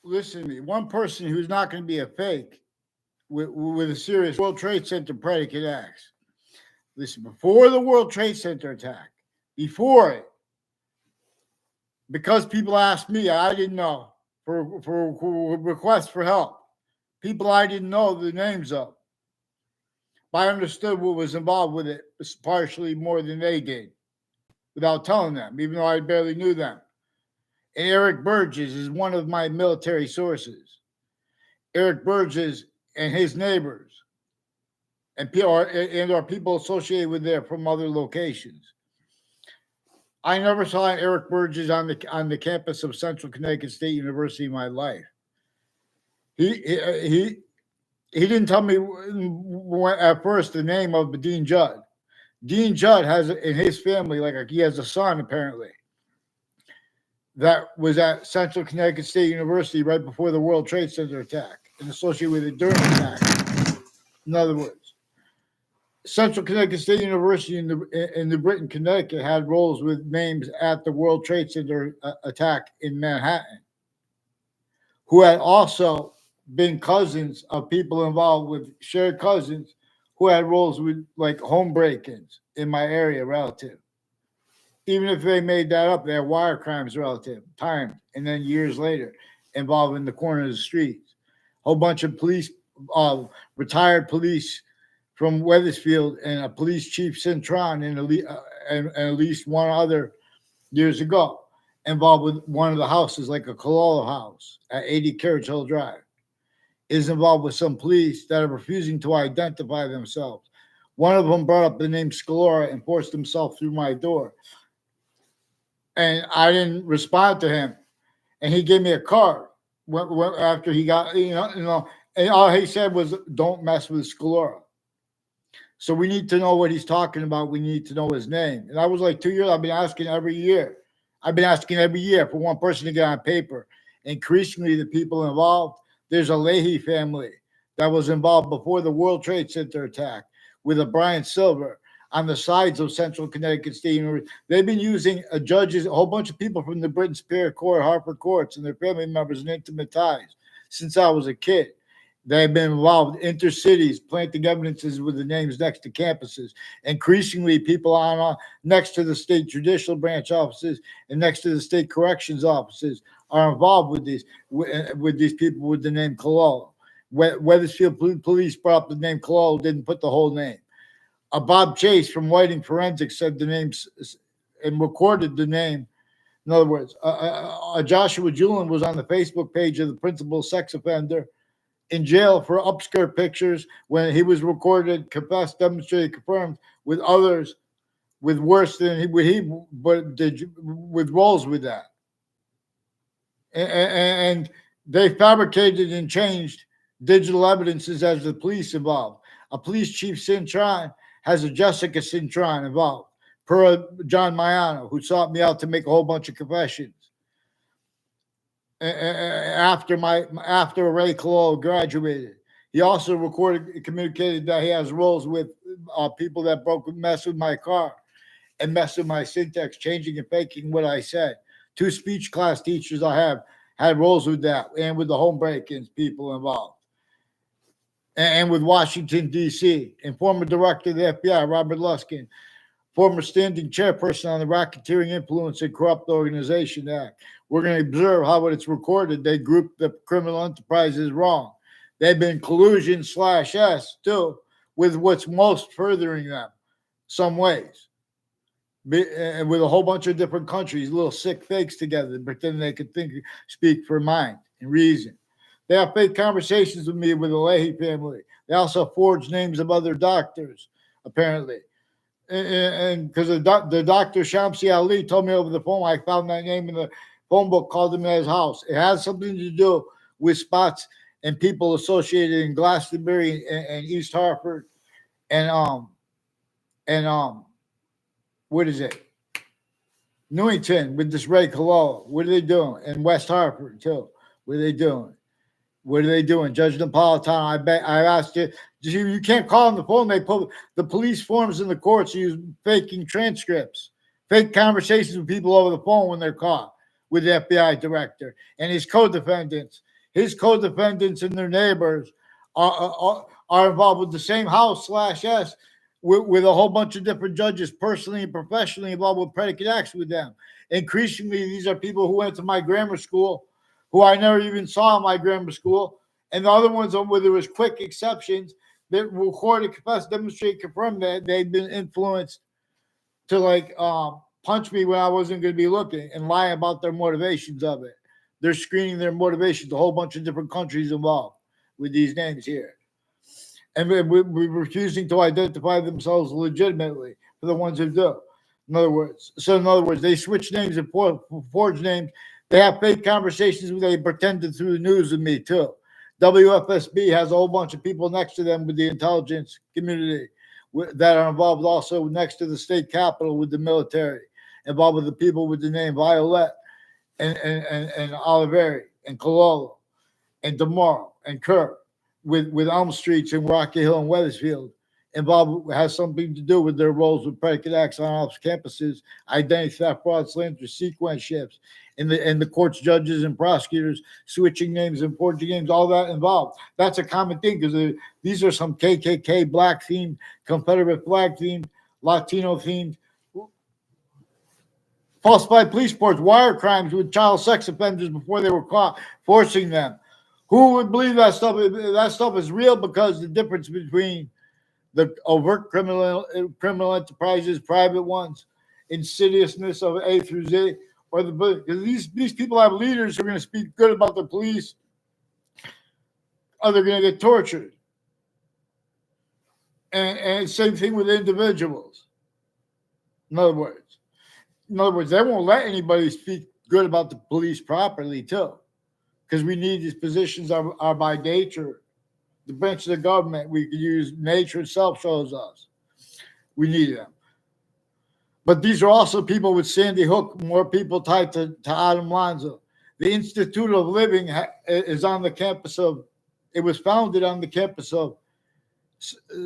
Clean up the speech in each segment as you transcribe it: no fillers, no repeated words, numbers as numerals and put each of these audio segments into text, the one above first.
listen to me. One person who's not going to be a fake with a serious World Trade Center predicate acts. Listen, before the World Trade Center attack, before it, because people asked me, I didn't know for requests for help. People I didn't know the names of. But I understood what was involved with it partially more than they did, without telling them, even though I barely knew them. And Eric Burgess is one of my military sources. Eric Burgess and his neighbors and our people associated with there from other locations. I never saw Eric Burgess on the campus of Central Connecticut State University in my life. He he he didn't tell me at first the name of Dean Judd. Dean Judd has in his family he has a son apparently that was at Central Connecticut State University right before the World Trade Center attack and associated with it during the attack. In other words, Central Connecticut State University in the Britain, Connecticut had roles with names at the World Trade Center attack in Manhattan, who had also been cousins of people involved with shared cousins who had roles with like home break-ins in my area relative. Even if they made that up, they had wire crimes relative, timed, and then years later involved in the corner of the streets. A whole bunch of police, retired police from Wethersfield and a police chief Cintron and at least one other years ago involved with one of the houses, like a Cololo house at 80 Carriage Hill Drive, is involved with some police that are refusing to identify themselves. One of them brought up the name Scalora and forced himself through my door. And I didn't respond to him. And he gave me a card after he got, and all he said was, don't mess with Scalora. So we need to know what he's talking about. We need to know his name. And I was like 2 years, I've been asking every year. I've been asking every year for one person to get on paper. Increasingly, the people involved, there's a Leahy family that was involved before the World Trade Center attack with a Brian Silver on the sides of Central Connecticut State University. They've been using judges, a whole bunch of people from the Britain Superior Court, Hartford Courts, and their family members in intimate ties since I was a kid. They've been involved intercities, planting evidences with the names next to campuses. Increasingly, people on next to the state judicial branch offices and next to the state corrections offices are involved with these people with the name Cololo. Wethersfield Police brought up the name Cololo, didn't put the whole name. Bob Chase from Whiting Forensics said the names and recorded the name. In other words, Joshua Julian was on the Facebook page of the principal sex offender in jail for upskirt pictures when he was recorded, confessed, demonstrated, confirmed with others with worse than with roles with that. And they fabricated and changed digital evidences as the police involved. A police chief, Cintron, has a Jessica Cintron involved, per John Maiano, who sought me out to make a whole bunch of confessions. After Ray Cololo graduated, he also communicated that he has roles with people that mess with my car and mess with my syntax, changing and faking what I said. 2 speech class teachers I have had roles with that, and with the home break-ins people involved, and with Washington, D.C., and former director of the F.B.I., Robert Luskin, former standing chairperson on the Racketeering Influence and Corrupt Organization Act. We're going to observe how when it's recorded, they group the criminal enterprises wrong. They've been collusion /S too, with what's most furthering them, some ways. With a whole bunch of different countries, little sick fakes together, pretending they could speak for mind and reason. They have fake conversations with me with the Leahy family. They also forged names of other doctors, apparently. And because the doctor Shamsi Ali told me over the phone, I found that name in the phone book, called him at his house. It has something to do with spots and people associated in Glastonbury and East Hartford and what is it? Newington with this Ray Cololo. What are they doing? And West Hartford too. What are they doing? What are they doing? Judge Napolitano, I asked you, you can't call on the phone. They put the police forms in the courts, use faking transcripts, fake conversations with people over the phone when they're caught with the FBI director and his co-defendants his co-defendants and their neighbors are involved with the same house / S with a whole bunch of different judges personally and professionally involved with predicate acts with them. Increasingly, these are people who went to my grammar school, who I never even saw in my grammar school, and the other ones where there was quick exceptions that recorded, confess, demonstrate, confirm that they'd been influenced to punch me when I wasn't going to be looking and lie about their motivations of it. They're screening their motivations, a whole bunch of different countries involved with these names here. And we're refusing to identify themselves legitimately for the ones who do. In other words, they switch names and forge names. They have fake conversations. They pretended through the news with me too. WFSB has a whole bunch of people next to them with the intelligence community that are involved also next to the state capitol with the military, involved with the people with the name Violet and Oliveri and Cololo and DeMauro and Kirk with Elm Streets and Rocky Hill and Weathersfield. Involved has something to do with their roles with predicate acts on off campuses, identity theft, fraud, slander, sequence shifts, and the courts, judges, and prosecutors switching names and forging names, all that involved. That's a common thing because these are some KKK, black themed, Confederate flag themed, Latino themed, falsified police reports, wire crimes with child sex offenders before they were caught, forcing them. Who would believe that stuff? That stuff is real because the difference between the overt criminal enterprises, private ones, insidiousness of A through Z, or because these people have leaders who are going to speak good about the police, or they're going to get tortured. And same thing with individuals. In other words, they won't let anybody speak good about the police properly too, because we need these positions are by nature. The branch of the government we could use, nature itself shows us we need them. But these are also people with Sandy Hook, more people tied to Adam Lanza. The Institute of Living is on the campus it was founded on the campus of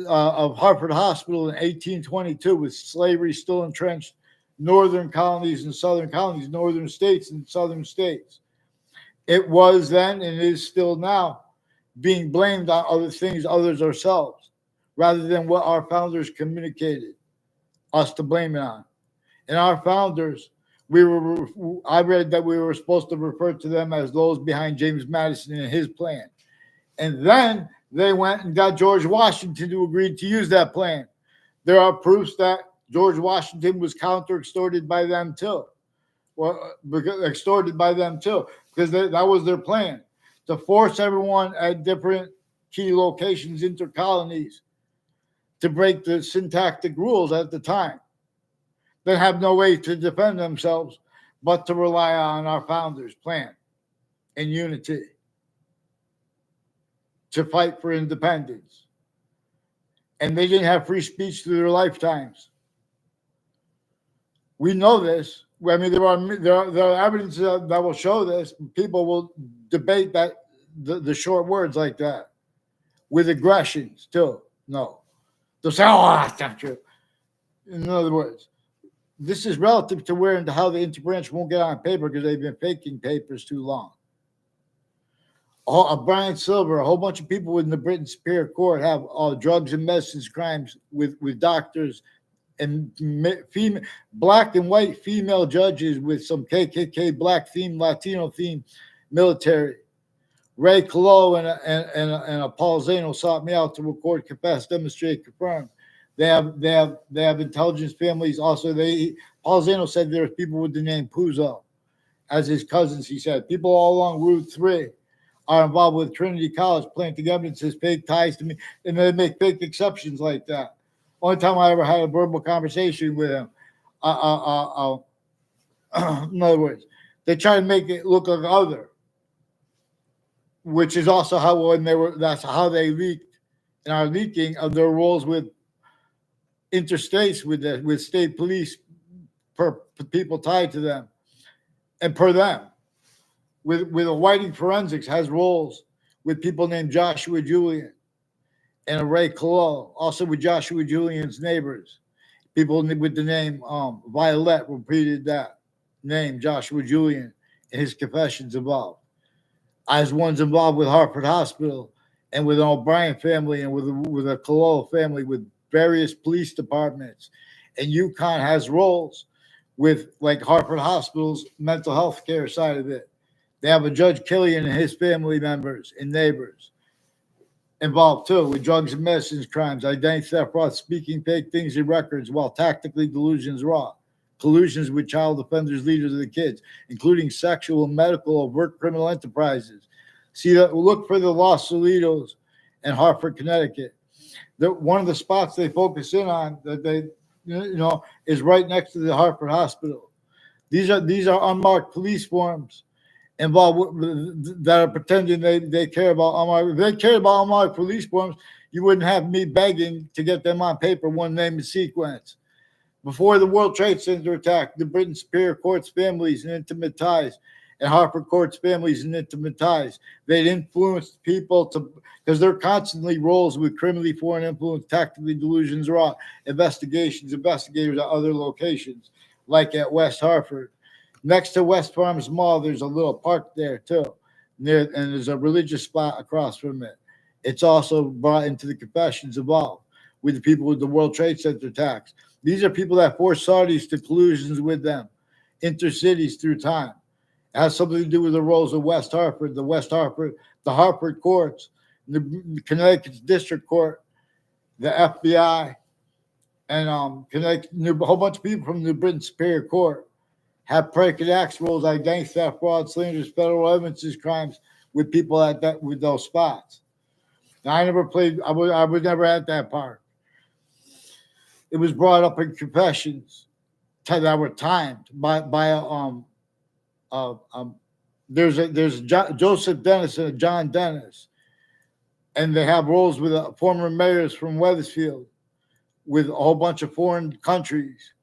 Hartford Hospital in 1822 with slavery still entrenched, northern colonies and southern colonies, northern states and southern states. It was then and is still now being blamed on other things, others ourselves, rather than what our founders communicated us to blame it on. And our founders, I read that we were supposed to refer to them as those behind James Madison and his plan. And then they went and got George Washington to agree to use that plan. There are proofs that George Washington was counter-extorted by them too. Well, extorted by them too, because that was their plan, to force everyone at different key locations, intercolonies, to break the syntactic rules at the time. They have no way to defend themselves but to rely on our founders' plan and unity to fight for independence. And they didn't have free speech through their lifetimes. We know this. I mean, there are evidence that will show this. People will debate that the short words like that with aggressions too. No, they'll say, "Oh, that's not true." In other words, this is relative to where and to how the interbranch won't get on paper because they've been faking papers too long. Brian Silver, a whole bunch of people in the Britain Superior Court have drugs and medicines crimes with doctors and female, black and white female judges with some KKK, black theme, Latino theme military. Ray Colo and Paul Zano sought me out to record, confess, demonstrate, confirm. They have intelligence families. Also, Paul Zano said there's people with the name Puzo as his cousins. He said people all along Route 3 are involved with Trinity College, planting evidence as fake ties to me, and they make fake exceptions like that. Only time I ever had a verbal conversation with him. In other words, they try to make it look like other, which is also that's how they leaked and are leaking of their roles with interstates with state police per people tied to them and per them. With a Whiting Forensics has roles with people named Joshua Julian and Ray Colo, also with Joshua Julian's neighbors. People with the name Violet repeated that name, Joshua Julian, and his confessions involved. as ones involved with Hartford Hospital and with an O'Brien family and with a Cololo family, with various police departments. And UConn has roles with like Hartford Hospital's mental health care side of it. They have a Judge Killian and his family members and neighbors involved too with drugs and medicines crimes, identity theft, fraud, speaking fake things in records while tactically delusions raw, collusions with child offenders, leaders of the kids, including sexual, medical, overt criminal enterprises. See that? Look for the Los Solitos and Hartford, Connecticut. One of the spots they focus in on that they, is right next to the Hartford Hospital. These are unmarked police forms involved that are pretending they care about unmarked. If they cared about unmarked police forms, you wouldn't have me begging to get them on paper, one name and sequence. Before the World Trade Center attack, the Britain Superior Court's families and intimate ties, and Hartford Court's families and intimate ties, they'd influenced people to, because they're constantly roles with criminally foreign influence, tactically delusions, raw investigators at other locations, like at West Hartford. Next to West Farms Mall, there's a little park there too, and there's a religious spot across from it. It's also brought into the confessions involved with the people with the World Trade Center attacks. These are people that force Saudis to collusions with them, intercities through time. It has something to do with the roles of West Hartford, the Hartford courts, the Connecticut District Court, the FBI, and a whole bunch of people from the Britain Superior Court have predicate acts roles, identity theft, fraud, slanders, federal evidences, crimes with people with those spots. Now, I never played. I was never at that part. It was brought up in confessions that were timed by there's Joseph Dennis and John Dennis, and they have roles with former mayors from Wethersfield, with a whole bunch of foreign countries,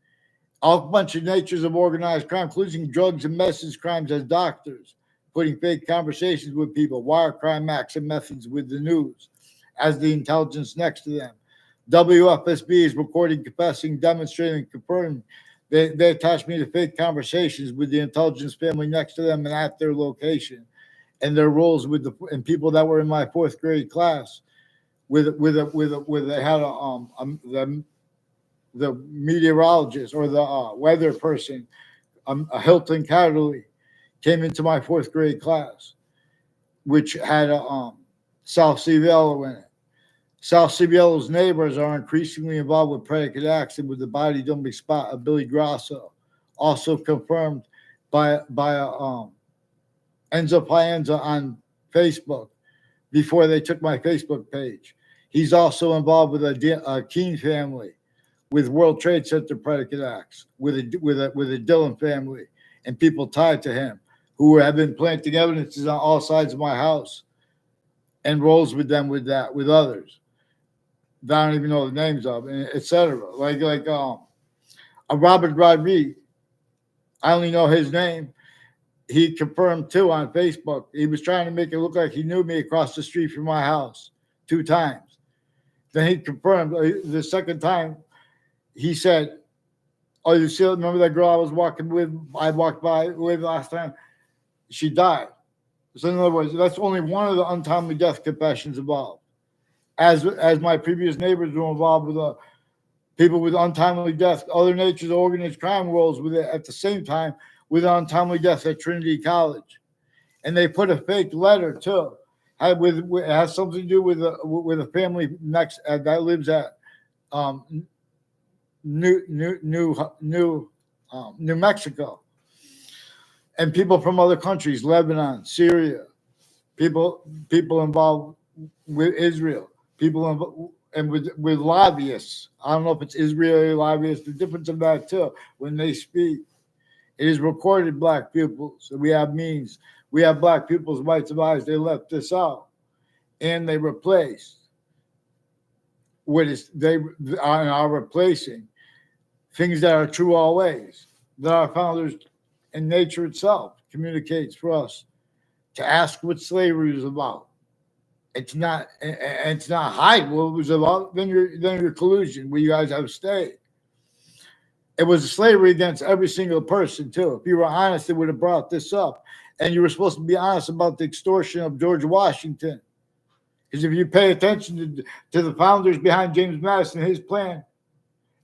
a bunch of natures of organized crime, including drugs and medicines crimes as doctors, putting fake conversations with people, wire crime acts and methods with the news as the intelligence next to them. WFSB is recording, confessing, demonstrating, confirming. They attached me to fake conversations with the intelligence family next to them and at their location, and their roles with and people that were in my fourth grade class. They had the meteorologist or the weather person, a Hilton Catterley, came into my fourth grade class, which had a South Civiello in it. South Civiello's neighbors are increasingly involved with predicate acts and with the body dumping spot of Billy Grasso, also confirmed by Enzo Pienza on Facebook before they took my Facebook page. He's also involved with a Keene family, with World Trade Center predicate acts, with a Dillon family, and people tied to him who have been planting evidences on all sides of my house, and rolls with them with others that I don't even know the names of, etc. Like a Robert Rodriguez, I only know his name. He confirmed too on Facebook. He was trying to make it look like he knew me across the street from my house 2 times. Then he confirmed the second time. He said, "Oh, you still remember that girl I walked by with last time? She died." So in other words, that's only one of the untimely death confessions involved. As my previous neighbors were involved with people with untimely death, other natures of organized crime roles with it at the same time with untimely death at Trinity College, and they put a fake letter too. It has something to do with a family next that lives at New Mexico, and people from other countries, Lebanon, Syria, people involved with Israel, and with lobbyists. I don't know if it's Israeli lobbyists. The difference of that too, when they speak, it is recorded black pupils. So we have means. We have black pupils' rights of eyes. They left this out, and they replaced they are replacing things that are true always, that our founders and nature itself communicates for us to ask what slavery is about. It's not hide what it was about. Then your collusion, where you guys have stayed. It was slavery against every single person too. If you were honest, it would have brought this up. and you were supposed to be honest about the extortion of George Washington. Because if you pay attention to the founders behind James Madison and his plan,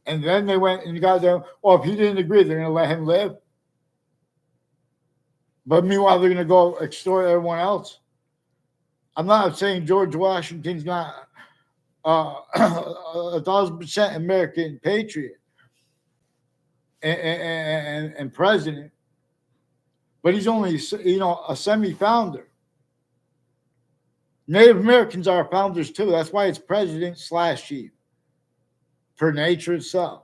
and then they went and got them, well, if he didn't agree, they're going to let him live. But meanwhile, they're going to go extort everyone else. I'm not saying George Washington's not 1,000% American patriot and president, but he's only, a semi-founder. Native Americans are founders too. That's why it's president/chief, per nature itself.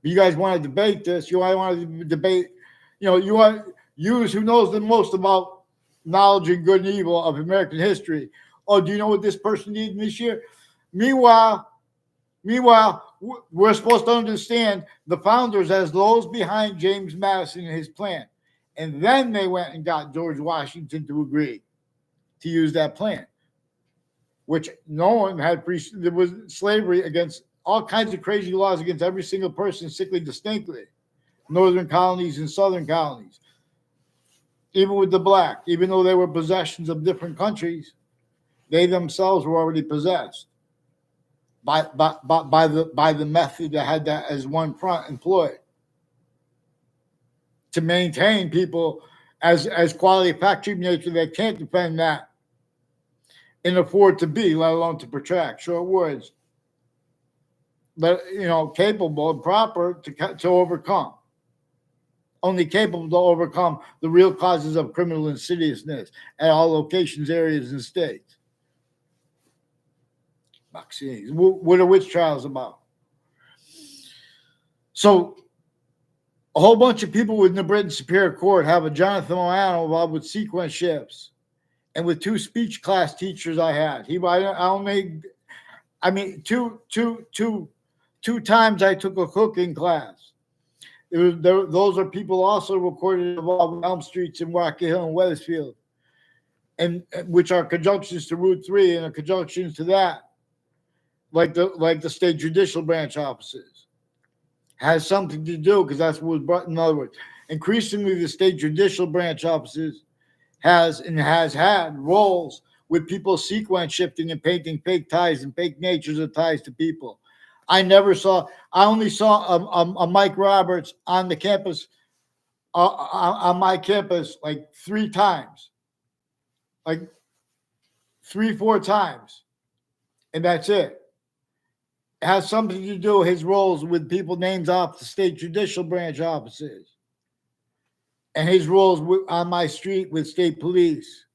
But you guys want to debate this? You want to debate? You want use who knows the most about knowledge and good and evil of American history. Oh, do you know what this person did this year? Meanwhile, we're supposed to understand the founders as those behind James Madison and his plan. And then they went and got George Washington to agree to use that plan, which no one had. There was slavery against all kinds of crazy laws against every single person, strictly distinctly. Northern colonies and southern colonies. Even with the black, even though they were possessions of different countries, they themselves were already possessed by the method that had that as one front employed to maintain people as quality factory nature. They can't defend that and afford to be, let alone to protract. Short words, but capable and proper to overcome. Only capable to overcome the real causes of criminal insidiousness at all locations, areas, and states. Vaccines. What are witch trials about? So, a whole bunch of people within the Britain Superior Court have a Jonathan Moano involved with sequence shifts, and with 2 speech class teachers I had. Two times I took a cooking class. Those are people also recorded involved in Elm Streets in Rocky Hill and Wethersfield, and which are conjunctions to Route 3 and conjunctions to that, like the state judicial branch offices, has something to do because that's what was brought. In other words, increasingly the state judicial branch offices has had roles with people sequence shifting and painting fake ties and fake natures of ties to people. I only saw a Mike Roberts on the campus, on my campus, like 3 times, like 3-4 times, and that's it. It has something to do with his roles with people named off the state judicial branch offices, and his roles on my street with state police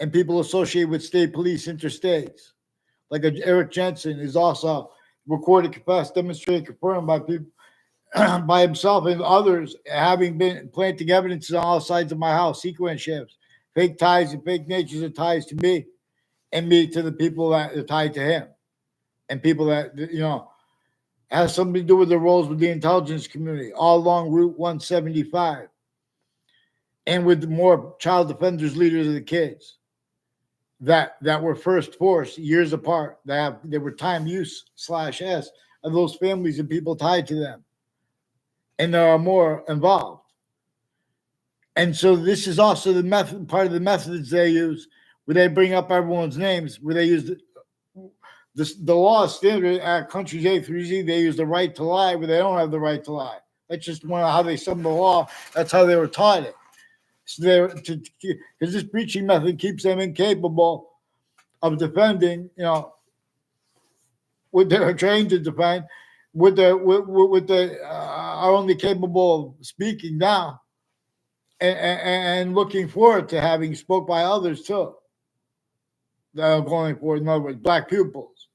and people associated with state police interstates, like Eric Jensen is also recorded, confessed, demonstrated, confirmed by people, by himself and others, having been planting evidence on all sides of my house, sequence shifts, fake ties and fake natures of ties to me, and me to the people that are tied to him, and people that has something to do with the roles with the intelligence community all along Route 175, and with the more child defenders, leaders of the kids that were first forced years apart. They were time use /S of those families and people tied to them. And there are more involved. And so this is also the method, part of the methods they use, where they bring up everyone's names, where they use the law standard at countries A through Z. They use the right to lie, where they don't have the right to lie. That's just one of how they sum the law. That's how they were taught it. So because this breaching method keeps them incapable of defending, what they're trained to defend, what they are only capable of speaking now, and looking forward to having spoke by others too. That are going for, in other words, black pupils.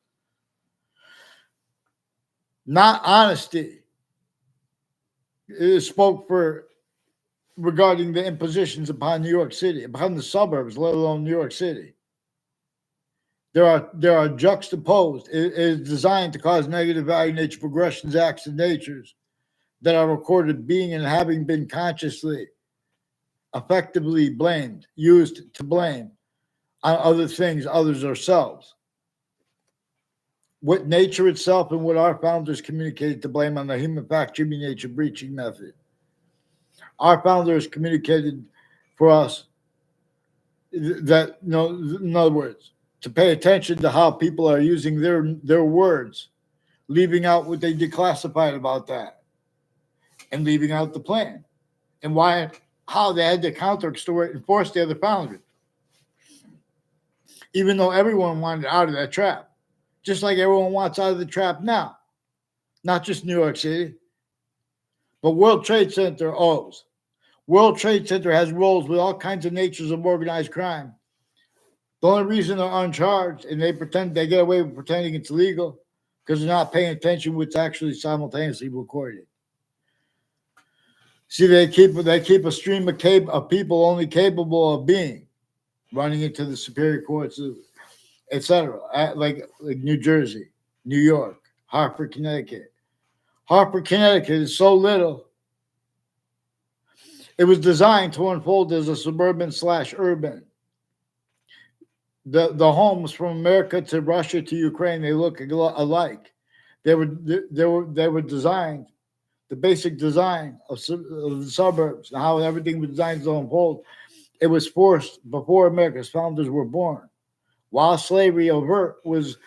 Not honesty. It spoke for regarding the impositions upon New York City, upon the suburbs, let alone New York City. There are juxtaposed. It is designed to cause negative value nature progressions, acts, and natures that are recorded being and having been consciously, effectively blamed, used to blame on other things, others, ourselves. What nature itself and what our founders communicated to blame on the human fact, human nature breaching method. Our founders communicated for us that, in other words, to pay attention to how people are using their words, leaving out what they declassified about that, and leaving out the plan, and how they had to counter extort and force the other founders, even though everyone wanted out of that trap, just like everyone wants out of the trap now, not just New York City, but World Trade Center owes. World Trade Center has roles with all kinds of natures of organized crime. The only reason they're uncharged and they get away with pretending it's legal because they're not paying attention what's actually simultaneously recorded. See, they keep a stream of people only capable of being running into the superior courts, etc. Like New Jersey, New York, Hartford, Connecticut. Hartford, Connecticut is so little. It was designed to unfold as a suburban/urban. The homes from America to Russia to Ukraine, they look alike. They were designed, the basic design of the suburbs and how everything was designed to unfold. It was forced before America's founders were born. While slavery overt was,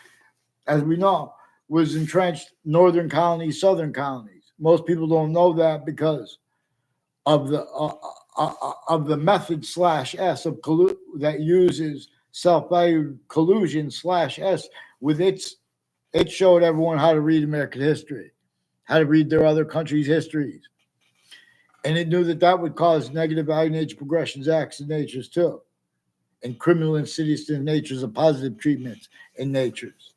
as we know, was entrenched northern colonies, southern colonies. Most people don't know that because of the method /S of that uses self-valued collusion /S with it showed everyone how to read American history, how to read their other countries' histories. And it knew that would cause negative value nature progressions, acts and natures too, and criminal insidious natures of positive treatments in natures,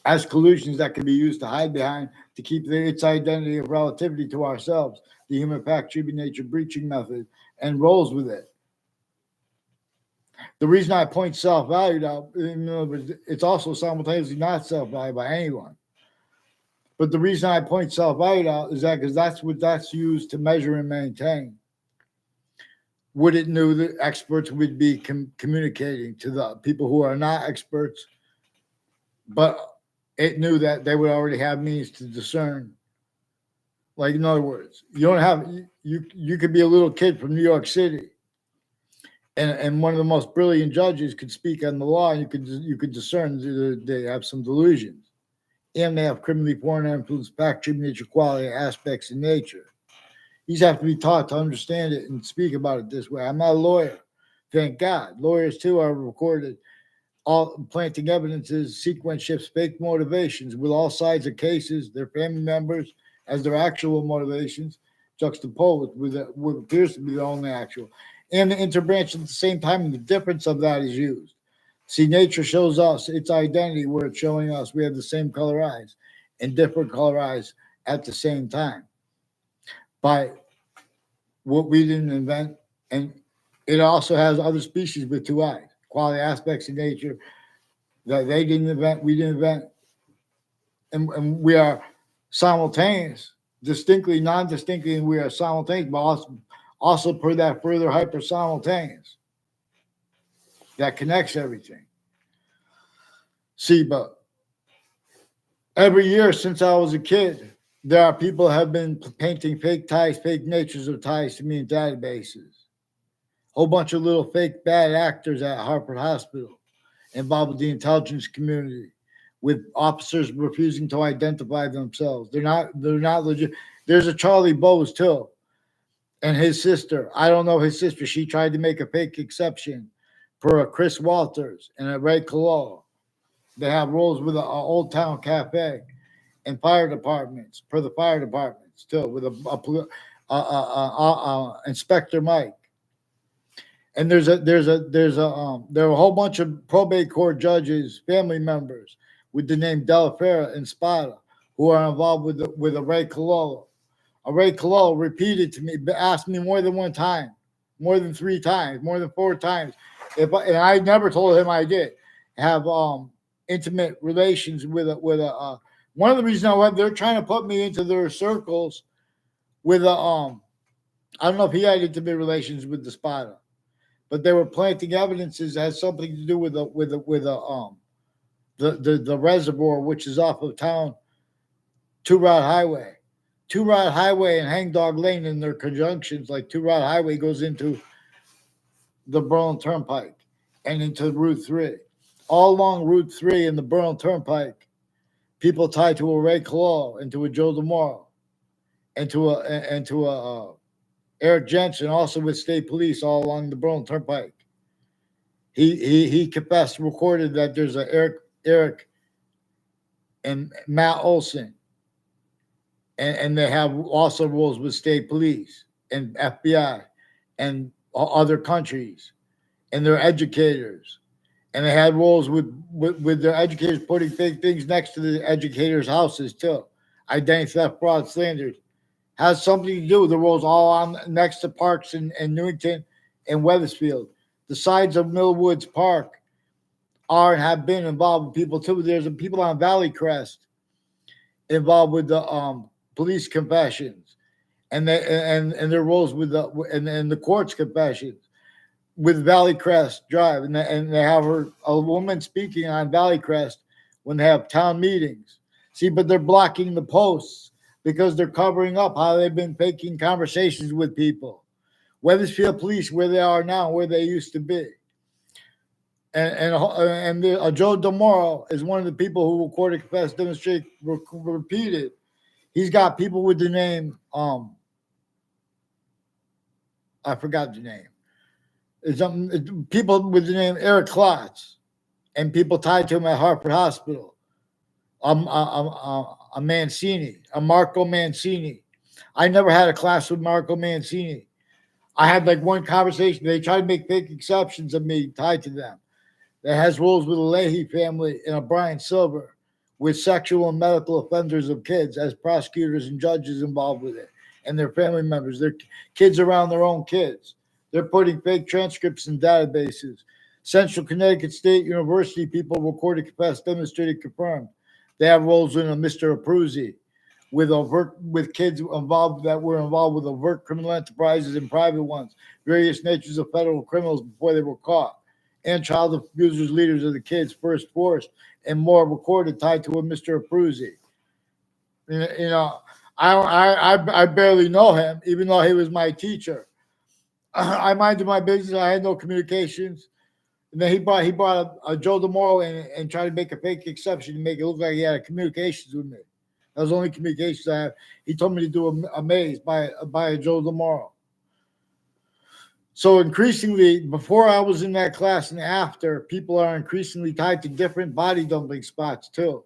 as collusions that can be used to hide behind to keep its identity of relativity to ourselves, the human fact tribute nature breaching method, and rolls with it. The reason I point self-valued out, it's also simultaneously not self-valued by anyone. But the reason I point self-valued out is that because that's used to measure and maintain. Would it knew that experts would be communicating to the people who are not experts, but it knew that they would already have means to discern. Like, in other words, you could be a little kid from New York City, and one of the most brilliant judges could speak on the law, and you could discern they have some delusions, and they have criminally foreign influence, fact, nature, quality, aspects in nature. You just have to be taught to understand it and speak about it this way. I'm not a lawyer, thank God. Lawyers too are recorded, all planting evidences, sequence shifts, fake motivations with all sides of cases, their family members as their actual motivations, juxtaposed with what appears to be their only actual, and the interbranch at the same time, and the difference of that is used. See, nature shows us its identity where it's showing us we have the same color eyes and different color eyes at the same time by what we didn't invent. And it also has other species with two eyes, quality aspects in nature that they didn't invent, we didn't invent. And we are simultaneous, distinctly, non-distinctly, and we are simultaneous, but also per that further hyper simultaneous that connects everything. See, but every year since I was a kid, there are people who have been painting fake ties, fake natures of ties to me in databases. A whole bunch of little fake bad actors at Hartford Hospital involved with the intelligence community, with officers refusing to identify themselves. They're not legit. There's a Charlie Bowes too, and his sister. I don't know his sister. She tried to make a fake exception for a Chris Walters and a Ray Cololo. They have roles with an Old Town Cafe and fire departments, per the fire departments too, with a Inspector Mike. And there are a whole bunch of probate court judges, family members with the name Della Fera and Spada who are involved with a Ray Cololo. A Ray Cololo repeated to me, asked me more than one time, more than 3 times, more than 4 times. And I never told him I did have intimate relations with a one of the reasons they're trying to put me into their circles with I don't know if he had intimate relations with the Spada, but they were planting evidences that had something to do with the reservoir, which is off of town 2 Route Highway, Two Rod Highway and Hangdog Lane in their conjunctions, like Two Rod Highway goes into the Berlin Turnpike and into Route 3. All along Route 3 in the Berlin Turnpike, people tied to a Ray Collo and to a Joe DeMoro and to a Eric Jensen, also with state police all along the Berlin Turnpike. He confessed, recorded that there's a Eric and Matt Olson, and they have also rules with state police and FBI and other countries, and their educators, and they had rules with their educators putting fake things next to the educators' houses too. Identity theft, fraud, slander has something to do with the rules all on next to parks in Newington and Weathersfield. The sides of Millwoods Park are and have been involved with people too. There's people on Valley Crest involved with the police confessions and their roles with the court's confessions with Valley Crest Drive, and they have a woman speaking on Valley Crest when they have town meetings. See, but they're blocking the posts because they're covering up how they've been faking conversations with people. Weathersfield Police, where they are now, where they used to be. And Joe DeMoro is one of the people who recorded, confessed, demonstrate, repeated. He's got people with the name, I forgot the name. It's people with the name Eric Klotz and people tied to him at Hartford Hospital. A Mancini, a Marco Mancini. I never had a class with Marco Mancini. I had like one conversation. They tried to make fake exceptions of me tied to them. That has rules with the Leahy family and a Brian Silver with sexual and medical offenders of kids as prosecutors and judges involved with it and their family members, their kids around their own kids. They're putting fake transcripts in databases. Central Connecticut State University people recorded, confessed, demonstrated, confirmed. They have roles in a Mr. Abruzzi with kids involved that were involved with overt criminal enterprises and private ones, various natures of federal criminals before they were caught, and child abusers, leaders of the kids, first force, and more recorded tied to a Mr. Abruzzi. You know, I barely know him, even though he was my teacher. I minded my business. I had no communications. And then he brought a Joe DeMoro and tried to make a fake exception to make it look like he had communications with me. That was the only communications I have. He told me to do a maze by a Joe DeMoro. So increasingly, before I was in that class and after, people are increasingly tied to different body dumping spots too.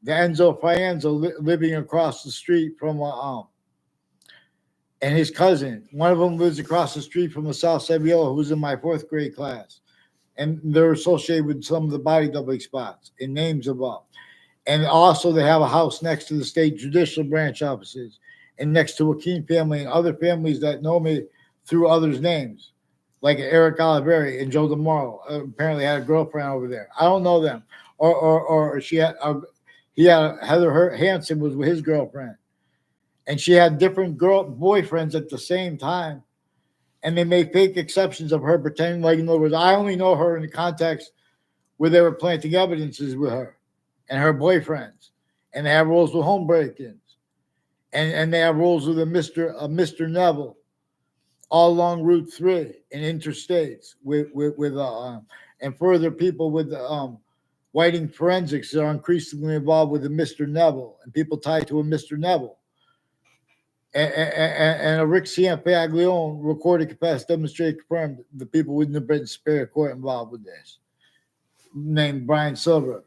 The Enzo Fianzo living across the street from and his cousin. One of them lives across the street from the South Sevilla, who was in my fourth grade class. And they're associated with some of the body dumping spots and names of them. And also they have a house next to the state judicial branch offices and next to a Keene family and other families that know me through others' names, like Eric Oliveri and Joe DeMoro. Apparently had a girlfriend over there. I don't know them. Or she had Heather Hansen was with his girlfriend. And she had different boyfriends at the same time. And they made fake exceptions of her, pretending like, in other words, I only know her in the context where they were planting evidences with her and her boyfriends. And they have rules with home break-ins. And they have rules with a Mr. Neville all along Route 3 and interstates and further people with Whiting forensics are increasingly involved with a Mr. Neville and people tied to a Mr. Neville. And a Rick Cianfaglione recorded, confessed, demonstrated, confirmed the people within the Britain Superior Court involved with this, named Brian Silver.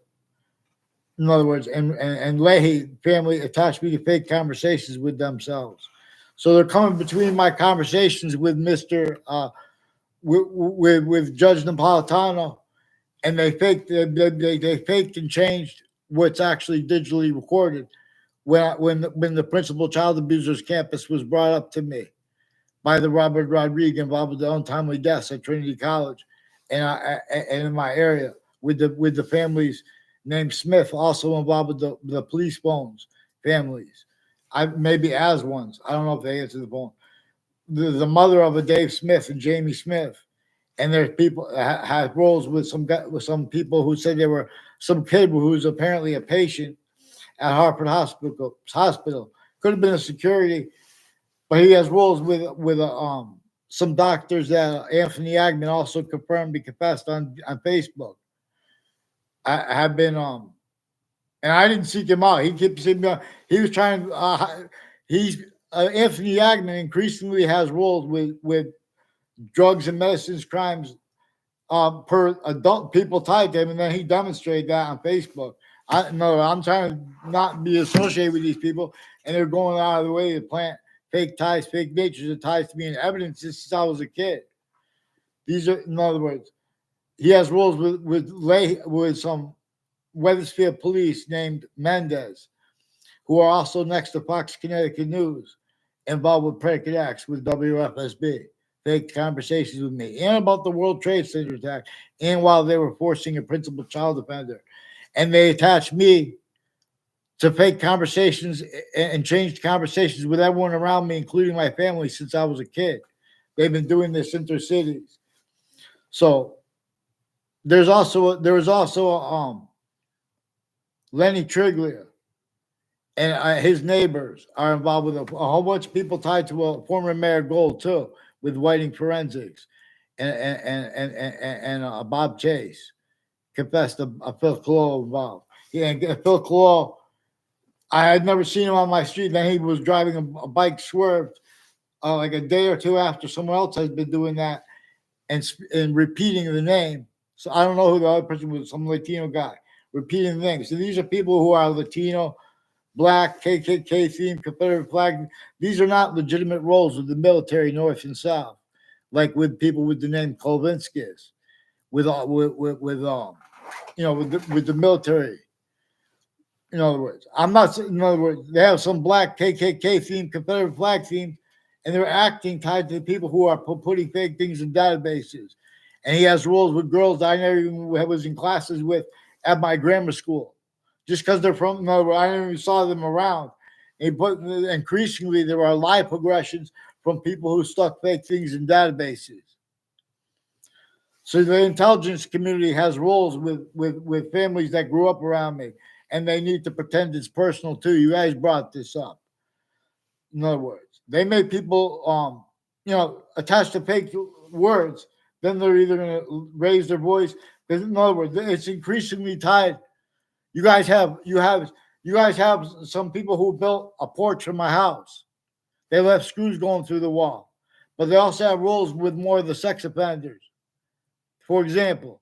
In other words, and Leahy family attached me to fake conversations with themselves. So they're coming between my conversations with with Judge Napolitano, and they faked and changed what's actually digitally recorded. When the principal child abusers campus was brought up to me by the Robert Rodriguez involved with the untimely deaths at Trinity College and in my area with the families named Smith, also involved with the police phones families. I maybe as ones. I don't know if they answer the phone. The mother of a Dave Smith and Jamie Smith, and there's people had roles with some people who said they were some kid who was apparently a patient at Hartford Hospital could have been a security, but he has roles with some doctors that Anthony Agman also confirmed and confessed on Facebook. I have been and I didn't seek him out. He kept seeking me out. He was trying. He's Anthony Agman increasingly has roles with drugs and medicines crimes per adult people tied to him, and then he demonstrated that on Facebook. I'm trying to not be associated with these people, and they're going out of the way to plant fake ties, fake natures that ties to me and evidence since I was a kid. These are, in other words, he has roles with some Wethersfield police named Mendez, who are also next to Fox Connecticut News, involved with predicate acts with WFSB, fake conversations with me, and about the World Trade Center attack, and while they were forcing a principal child offender. And they attached me to fake conversations and changed conversations with everyone around me, including my family, since I was a kid. They've been doing this intercities. So there was also Lenny Triglia and his neighbors are involved with a whole bunch of people tied to a former Mayor Gold too, with Whiting Forensics and Bob Chase confessed to Phil Clough involved. Yeah, and Phil Clough, I had never seen him on my street. Then he was driving a bike swerved like a day or two after someone else has been doing that and repeating the name. So I don't know who the other person was, some Latino guy repeating the name. So these are people who are Latino, Black, KKK themed, Confederate flag. These are not legitimate roles with the military, North and South, like with people with the name Kolvinskis, with the military. In other words, they have some Black KKK themed, Confederate flag themed, and they're acting tied to the people who are putting fake things in databases. And he has roles with girls I never even was in classes with at my grammar school. Just because they're from, in other words, I never even saw them around. But increasingly, there are live progressions from people who stuck fake things in databases. So the intelligence community has roles with families that grew up around me, and they need to pretend it's personal too. You guys brought this up. In other words, they make people, attach to fake words. Then they're either going to raise their voice. Because in other words, it's increasingly tied. You guys have some people who built a porch for my house. They left screws going through the wall, but they also have roles with more of the sex offenders. For example,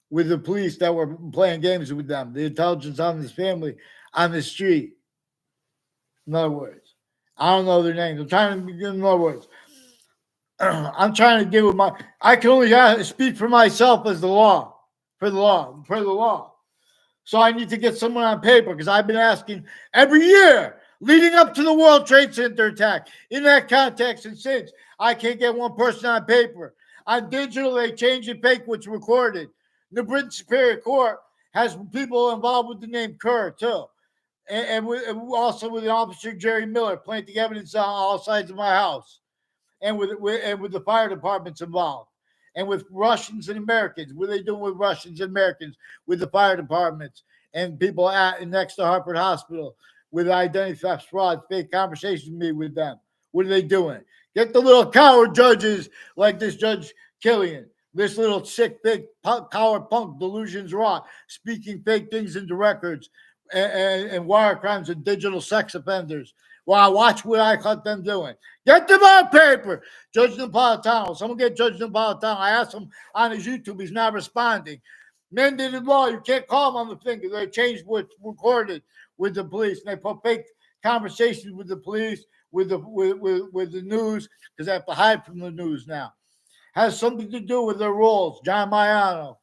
with the police that were playing games with them, the intelligence on this family on the street. In other words, I don't know their names. In other words, I'm trying to deal with I can only speak for myself as for the law. So I need to get someone on paper because I've been asking every year leading up to the World Trade Center attack. In that context and since, I can't get one person on paper. On digital, they changed and fake what's recorded. The Britain Superior Court has people involved with the name Kerr, too. And also with Officer Jerry Miller planting evidence on all sides of my house. And with the fire departments involved. And with Russians and Americans. What are they doing with Russians and Americans? With the fire departments and people next to Hartford Hospital with identity theft, fraud, fake conversations with me with them. What are they doing? Get the little coward judges like this Judge Killian. This little sick, big coward punk delusions rot, speaking fake things into records and wire crimes and digital sex offenders. Wow, watch what I caught them doing. Get them on paper. Judge Napolitano. Someone get Judge Napolitano. I asked him on his YouTube. He's not responding. Mandated law. You can't call him on the finger. They changed what's recorded with the police. And they put fake conversations with the police, with the news, because they have to hide from the news now. Has something to do with their roles. John Maiano,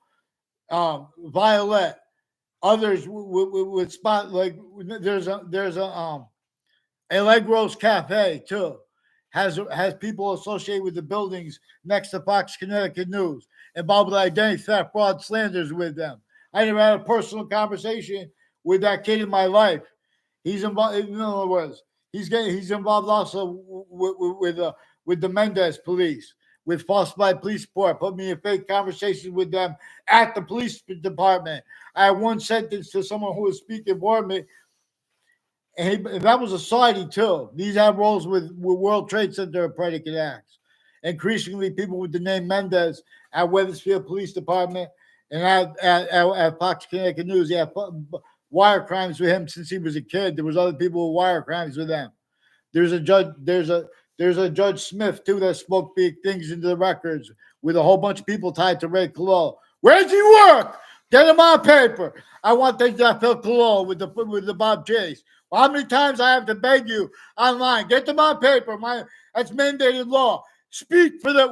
Violet, others with spot like there's a Allegro's Cafe too has people associated with the buildings next to Fox Connecticut News, involved with identity theft, fraud, slanders with them. I never had a personal conversation with that kid in my life. He's involved. In other words, he's involved also with the Mendez police, with falsified police report. Put me in fake conversations with them at the police department. I had one sentence to someone who was speaking for me. And that was a Saudi too. These have roles with World Trade Center predicate acts. Increasingly, people with the name Mendez at Weathersfield Police Department and at Fox Connecticut News, yeah, wire crimes with him since he was a kid. There was other people with wire crimes with them. There's a judge. There's a Judge Smith too that spoke big things into the records with a whole bunch of people tied to Ray Colon. Where's he work? Get him on paper. I want things that Phil Colon with the Bob Chase. Well, how many times I have to beg you online? Get them on paper. That's mandated law. Speak for the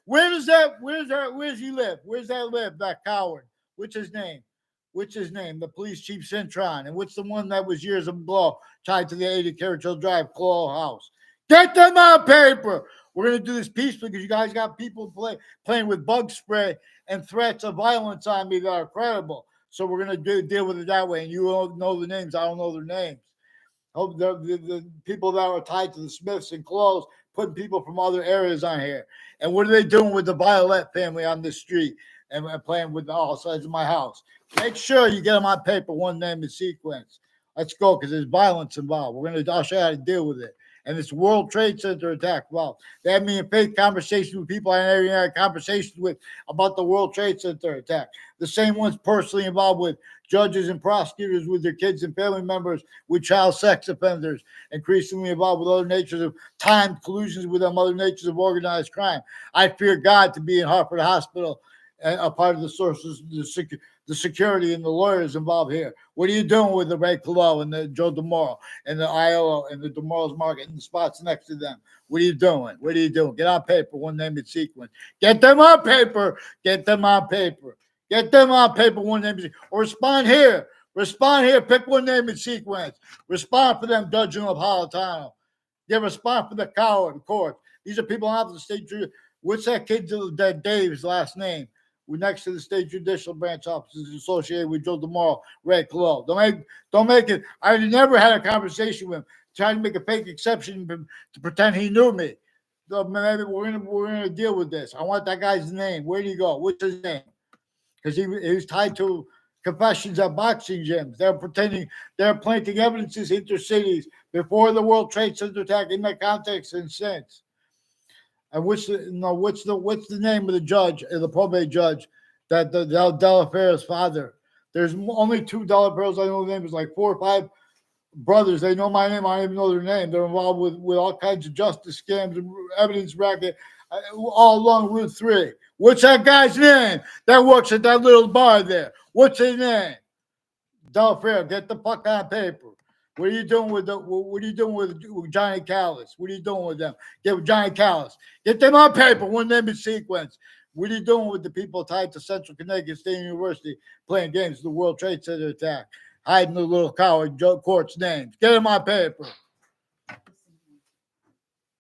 where's he live? Where's that live? That coward. What's his name? What's his name? The police chief Cintron. And what's the one that was years ago tied to the 80 Carriage Hill Drive Claw House? Get them on paper. We're going to do this peacefully because you guys got people playing with bug spray and threats of violence on me that are credible. So we're going to deal with it that way. And you don't know the names. I don't know their names. Hope the people that are tied to the Smiths and Close putting people from other areas on here. And what are they doing with the Violet family on this street and playing with all sides of my house? Make sure you get them on paper, one name and sequence. Let's go because there's violence involved. I'll show you how to deal with it. And this World Trade Center attack. Well, they had me in fake conversations with people I never had conversations with about the World Trade Center attack. The same ones personally involved with judges and prosecutors with their kids and family members with child sex offenders, increasingly involved with other natures of timed collusions with them, other natures of organized crime. I fear God to be in Hartford Hospital, a part of the sources, the security and the lawyers involved here. What are you doing with the Ray Colon and the Joe DeMoro and the ILO and the DeMoro's Market and the spots next to them? What are you doing? What are you doing? Get on paper, one name and sequence. Get them on paper. Get them on paper. Get them on paper, one name and sequence. Or respond here. Respond here. Pick one name and sequence. Respond for them, Judge Napolitano. Yeah, respond for the coward in court. These are people out of the state. What's that kid, that Dave's last name? We're next to the state judicial branch offices associated with Joe DeMoro, Ray Colon. Don't make it. I never had a conversation with him, trying to make a fake exception to pretend he knew me. So maybe we're gonna deal with this. I want that guy's name. Where did he go? What's his name? Because he was tied to confessions at boxing gyms. They're planting evidences intercities before the World Trade Center attack in that context and since. And what's the name of the judge, the probate judge, that the Delaferro's father? There's only two Delaferros. I know the name is like 4 or 5 brothers. They know my name. I don't even know their name. They're involved with all kinds of justice scams and evidence racket all along Route 3. What's that guy's name that works at that little bar there? What's his name? Delaferro, get the fuck on paper. What are you doing with Johnny Callis? What are you doing with them? Get with Johnny Callis. Get them on paper, one name in sequence. What are you doing with the people tied to Central Connecticut State University playing games, the World Trade Center attack, hiding the little coward court's names? Get them on paper.